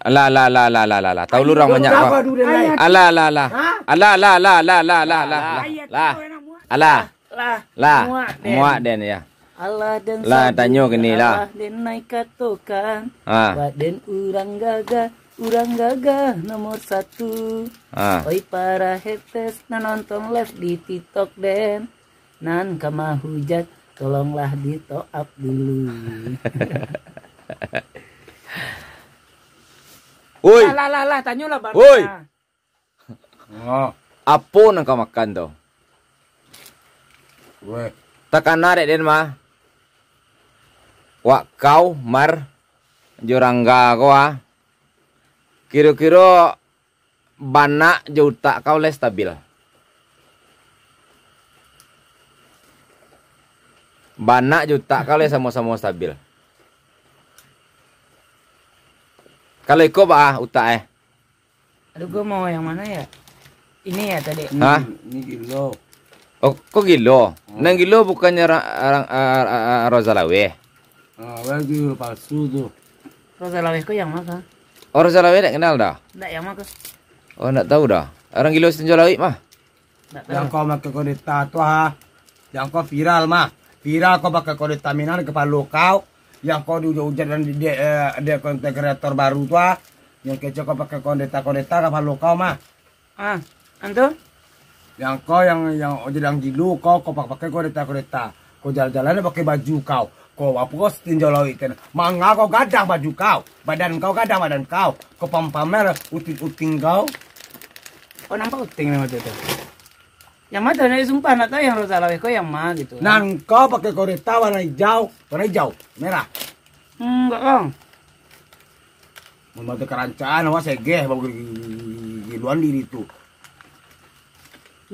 Alah, alah, alah, alah, alah, alah. Tahu lu orang banyak kau. Alah, alah, alah. Alah, alah, alah, alah, alah, alah, alah. Lah. Alah. Lah. Muak den ya. Allah dan lah tanyo gini lah. Allah den naik katokan. Baden urang gagah nomor 1. Oi para haters na nonton live di TikTok den. Nan kama hujat tolonglah di top up dulu. Woi. Lah tanyo lah baru. Woi. Apa nang kau makan tu? Woi. Tekan narik den mah. Wak kau mar jurangga kau kira-kira bana juta kau le stabil. Bana juta kau le sama-sama stabil. Kalau ikut bah utak Aduh gua mau yang mana ya? Ini ya tadi. Hah? Ini kilo. Oh, kok kilo? Nang kilo bukannya Rozalawe. Lagi palsu tuh. Rozalawe kok yang mana? Oh, Rozalawe tak kenal dah? Enggak yang mana? Oh, nak tahu dah. Orang kilo Senjolawi mah. Yang kau pakai kodeta tuh yang kau viral mah. Viral kau pakai kodeta minan kepala kau. Yang kau diujar dan dia konten kreator baru tuh yang kecil kau pakai kodeta kepala kau mah. Antum? Yang kau yang jadi gilu kau pakai kodeta. Kau jalan-jalan pakai baju kau. Kau apa kau tinjolawi kan? Mangga kau gadang baju kau, badan kau gadang badan kau. Kau pamer uting kau. Oh nampak uting nama tu. Yang mana nih sumpah nak tahu yang Rozalawe kau yang mana gitu. Nan kau pakai kodeta warna hijau, merah. Enggak kong. Membantu kerancaan, awas segeh baru giluan diri tu.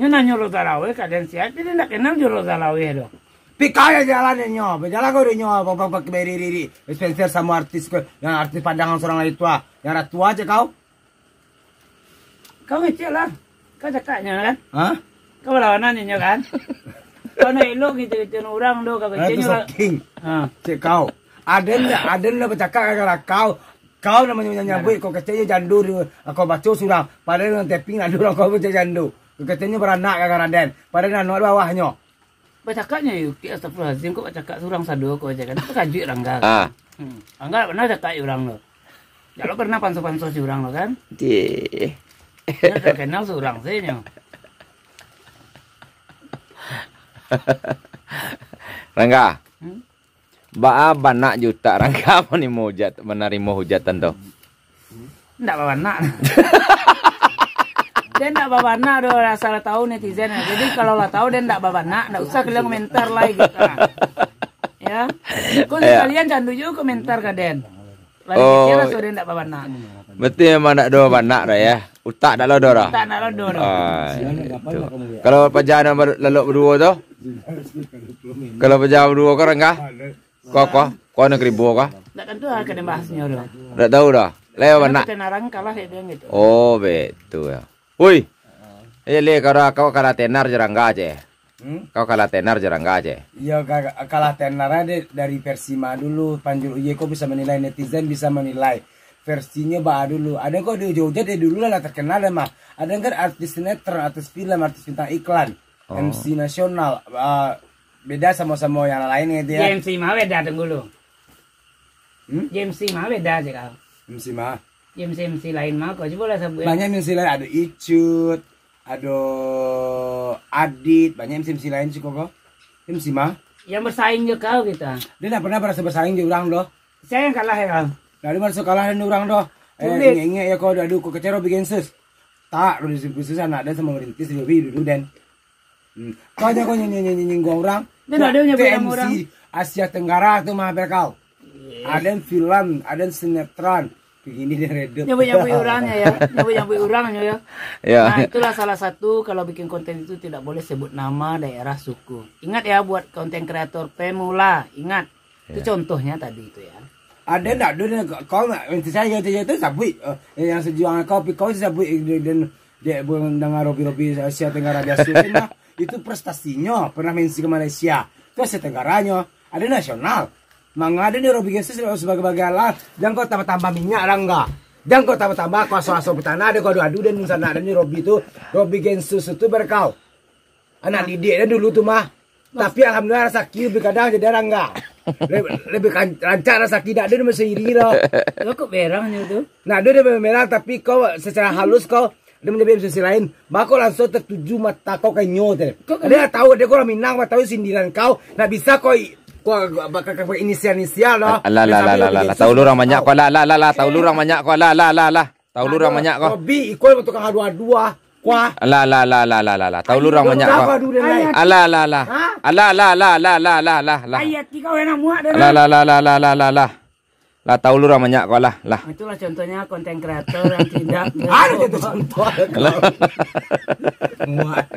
Nyo nanya Rozalawe kadang sihat dia nak kenal jo Rozalawe doh. Pikaya jalannya nyo, berjalan kau nyo, pakai beri Spencer sama artis yang artis pandangan seorang lagi tua, yang tua aja kau. Kau ngecek lah, kau cakapnya kan? Hah? Kau lawanan nyo kan? Kau nak elok gitu orang doh kau ngeceknya lah. Cek kau, ada lah bercakap gara kau namanya nyambut, kau keceknya jandu, kau baca surang, padahal yang tapping ada orang kau baca jandu, kau keceknya beranak gara den, padahal anak bawahnya. Bacakanya yuk, astagfirullahaladzim kok bacakak surang sado kau aja kan? Itu kaji rangga. Rangga pernah cakap orang lo. Kalau pernah pansos si orang lo kan? Cih. Dia kenal surang sih nyo. Rangga. Ba bana juta Rangga menerima hujatan tu. Ndak bawa nak. Dia ndak bawa nak do asal tahu netizen. Jadi kalau lah tahu dia ndak bawa nak, ndak usah kalian komentar lagi gitu. Ya. Kau sekalian jangan juga komentar ke Den. Lagi kira so dia ndak bawa nak. Betul memang nak do banak dah ya. Utak dak lo do dah. Utak dak lo do. Kalau pajangan lalu berdua tu? Kalau pajangan berdua kau Rangga? Kau nak ribu kau? Ndak tentu akan bahasnya do. Ndak tahu dah. Lewat banak. Tenarang kalah dia gitu. Oh betul ya. Woi, le kau kalah tenar Rangga aja. Kau kalah tenar Rangga aja. Iya kalah tenar dari versi mah dulu. Panjul Uye kok bisa menilai, netizen bisa menilai versinya bah dulu. Ada kok di Jogja dari dulu lah terkenal mah. Ada kan artis sinetron, artis film, artis bintang iklan, MC nasional. Beda sama-sama yang lain gitu ya. MC mah beda dulu. MC mah beda aja kau. MC mah. MC lain mah kau coba lah sebut. Banyak MC lain, ada Icut, ada Adit, banyak MC lain sih kok. MC mah. Yang bersaing juga kau gitu. Dia tidak pernah merasa bersaing di orang doh. Saya yang kalah ya kau. Dari merasa kalah di orang doh. Ingat ya kau aduh kau kecewa bikin sus. Tak, udah disebut anak dan sama merintis lebih dulu dan. Kau aja kau nyinggung orang. Dia ada nyebut orang. Asia Tenggara tuh mah kau. Ada film, ada sinetron. Begini dia redup. Nyebut orangnya ya. Nyebut orangnya ya. Nah itulah salah satu kalau bikin konten itu tidak boleh sebut nama, daerah, suku. Ingat ya buat konten kreator pemula. Ingat. Itu contohnya tadi itu ya. Ada enggak? Kau nggak? Saya itu sabui. Yang sejuang kopi kau sabui dan dia dengar robi Asia Tenggara dia mah itu prestasinya pernah mensi ke Malaysia. Itu Asia Tenggaranya. Ada nasional. Mangga ada nih Robi Gesus sebagai alat. Jangan kau tambah minyak lah enggak. Jangan kau tambah-tambah kau aso-aso petana ada kau adu dan sana ada nih Robi Gensus itu berkau. Anak didiknya dulu tuh mah. Tapi alhamdulillah rezeki lebih kadang jadi orang enggak. Lebih lancar rezeki dak ada masih iri loh. Lo kok berangnya tuh? Nah, dia merah tapi kau secara halus kau dia menjadi sisi lain, maka langsung tertuju mata kau kayak nyote. Dia tahu dia kau Minang, tahu sindiran kau, nah bisa kau inisial loh. Lah, tahu lu orang banyak kau lah, tahu lu orang banyak kau lah, tahu lu orang banyak kau. Robi ikut tukang adu-adua. Wah. Lah, tahu lu orang banyak kau. Lah. Ayat kau enak muak dah. Lah. Lah tahu lu orang banyak kau lah. Itulah contohnya konten kreator yang tidak. Ada contoh. Muak.